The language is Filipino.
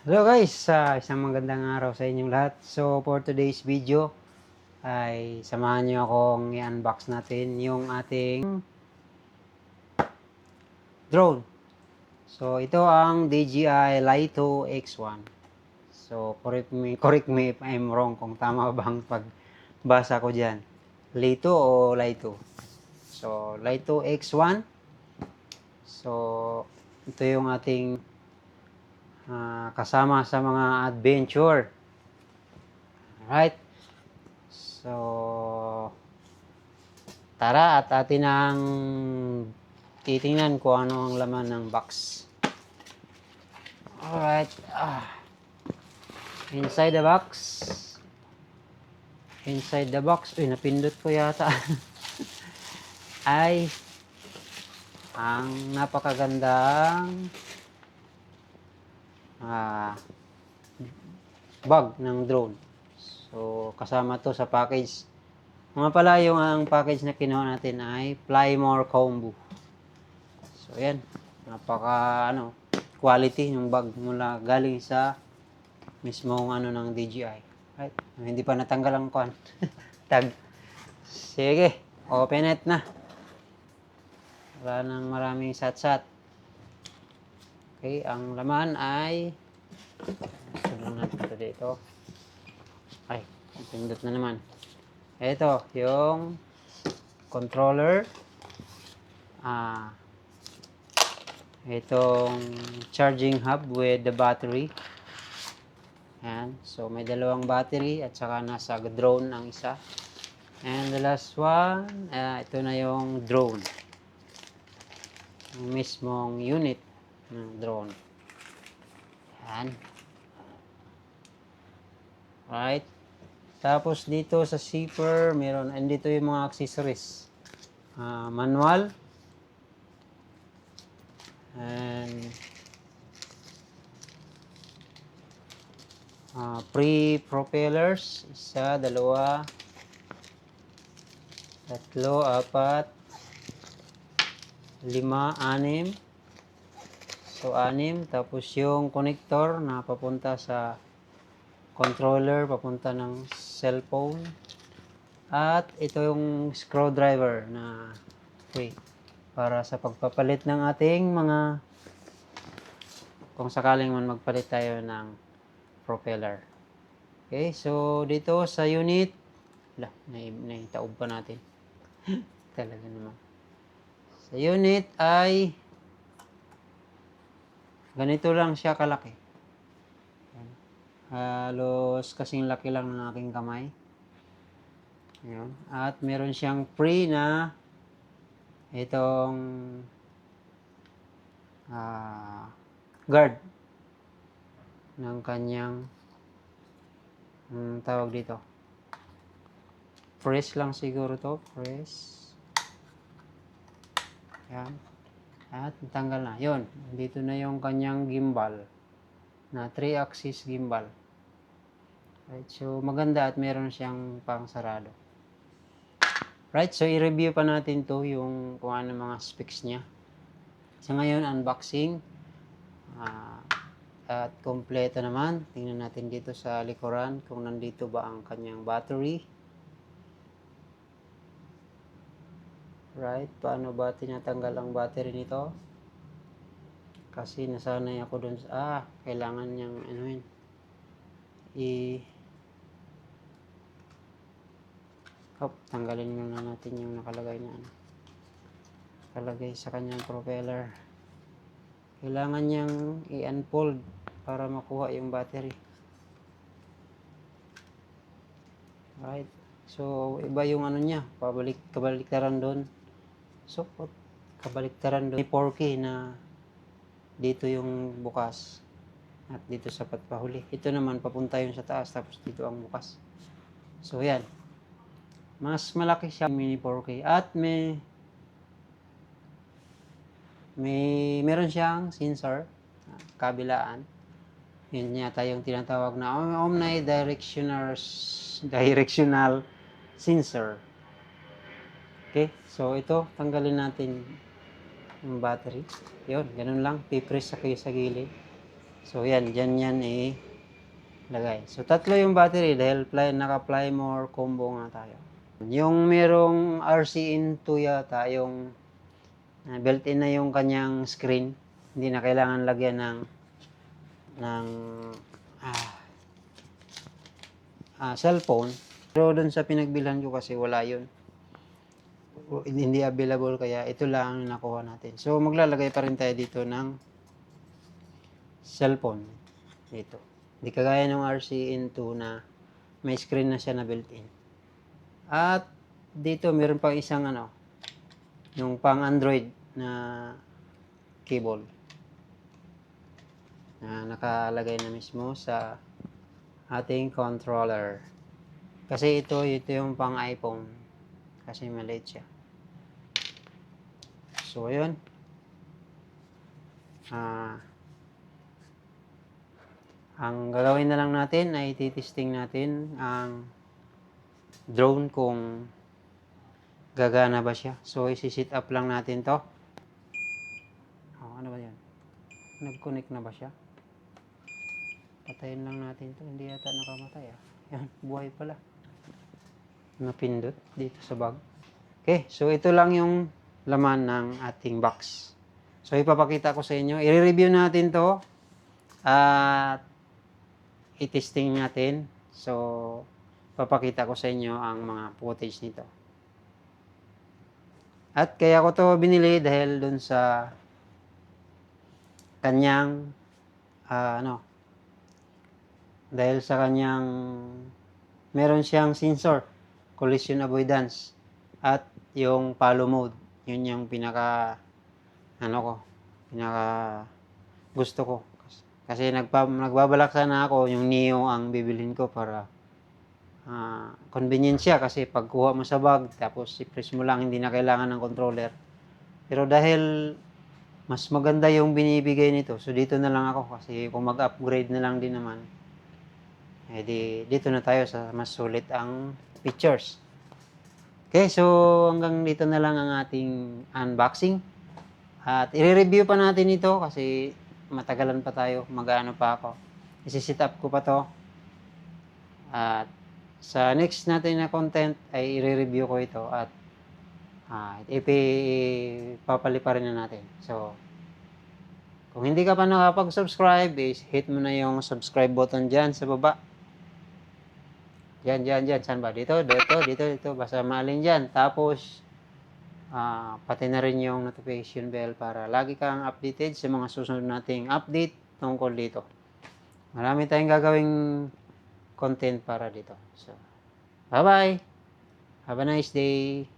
Hello guys, isang magandang araw sa inyong lahat. So for today's video ay samahan niyo akong i-unbox natin yung ating drone. So ito ang DJI Lito X1. So correct me if I'm wrong kung tama bang pagbasa ko diyan. Lito o Lito? So Lito X1. So ito yung ating kasama sa mga adventure. Alright. So, tara at atin ang titingnan kung ano ang laman ng box. Alright. Inside the box. Inside the box. Uy, napindot ko yata. Ay, ang napakagandang bag ng drone. So, kasama to sa package. Mga pala yung ang package na kinuha natin ay Flymore Combo. So, yan. Napaka, quality yung bag mula galing sa mismong ng DJI. Right? Hindi pa natanggal ang tag. Sige, open it na. Wala nang maraming sat-sat. Okay, ang laman ay tulungan natin ito dito. Ay, pindot na naman. Ito, yung controller. Itong charging hub with the battery. Ayan. So, may dalawang battery at saka nasa drone ang isa. And the last one, ito na yung drone. Yung mismong unit ng drone. Ayan. Right. Tapos dito sa zipper, meron, and dito yung mga accessories. Manual. And pre-propellers. Isa, dalawa, tatlo, apat, lima, anim. So, anim. Tapos yung connector na papunta sa controller, papunta ng cellphone. At ito yung screwdriver na free para sa pagpapalit ng ating mga, kung sakaling man magpalit tayo ng propeller. Okay, so dito sa unit, naitaob pa natin. Talaga naman. Sa unit ay ganito lang siya kalaki. Halos kasing laki lang ng aking kamay. Ayan. At meron siyang free na itong guard ng kanyang tawag dito. Press lang siguro to. Press. Ayan. At tanggal na. Yun. Dito na yung kanyang gimbal. Na 3-axis gimbal. Right. So, maganda at meron siyang pangsarado. Right. So, i-review pa natin to yung kung ano mga specs niya. So, ngayon, unboxing. At kompleto naman. Tingnan natin dito sa likuran kung nandito ba ang kanyang battery. Right. Paano ba tinatanggal ang battery nito? Kasi nasanay ako dun sa, kailangan niyang tanggalin muna natin yung nakalagay na nakalagay sa kanyang propeller. Kailangan niyang i-unfold para makuha yung battery. Right. So, iba yung niya, kabaliktaran doon. So, kabaliktaran doon. May 4K na dito yung bukas at dito sa patpahuli. Ito naman papunta yung sa taas tapos dito ang bukas. So, yan. Mas malaki siya mini 4K at meron siyang sensor kabilaan. Yun yata yung tinatawag na omnidirectional sensor. Okay, so ito tanggalin natin yung battery. Yun, ganun lang, pipress sa kayo sa gilid. So, yan. Dyan yan ilagay. So, tatlo yung battery dahil naka-fly more combo nga tayo. Yung merong RCN2 yata, yung built-in na yung kanyang screen. Hindi na kailangan lagyan ng cellphone. Pero doon sa pinagbilhan ko kasi wala yun. Hindi available kaya ito lang ang nakuha natin. So maglalagay pa rin tayo dito ng cellphone. Dito. Hindi kagaya ng RCN2 na may screen na siya na built-in. At dito meron pang isang yung pang Android na cable na nakalagay na mismo sa ating controller. Kasi ito yung pang iPhone. Kasi maliit siya. So, ayun. Ang gagawin na lang natin ay titesting natin ang drone kung gagana ba siya. So, isi-set up lang natin to. Ano ba yan? Nag-connect na ba siya? Patayin lang natin to. Hindi yata nakamatay Yan, buhay pala. Napindot dito sa bag. Okay, so ito lang yung laman ng ating box. So ipapakita ko sa inyo. I-review natin to at i-testing natin. So papakita ko sa inyo ang mga footage nito. At kaya ko to binili dahil dun sa kanyang dahil sa kanyang meron siyang sensor, collision avoidance, at yung follow mode. Yun yung pinaka gusto ko. Kasi nagbabalak sana ako yung Neo ang bibilhin ko para convenient siya kasi pagkuha mo sa bag tapos i-press mo lang, hindi na kailangan ng controller. Pero dahil mas maganda yung binibigay nito, so dito na lang ako kasi kung mag-upgrade na lang din naman, dito na tayo sa mas sulit ang features. Okay, so hanggang dito na lang ang ating unboxing. At i-review pa natin ito kasi matagalan pa tayo, mag-ano pa ako. Isi-set up ko pa to. At sa next natin na content ay i-review ko ito at ipapaliparin na natin. So, kung hindi ka pa nakapag-subscribe, hit mo na yung subscribe button dyan sa baba. Dyan. Saan ba? Dito. Basta maalin dyan. Tapos, pati na rin yung notification bell para lagi kang updated sa mga susunod nating update tungkol dito. Marami tayong gagawing content para dito. So, bye-bye! Have a nice day!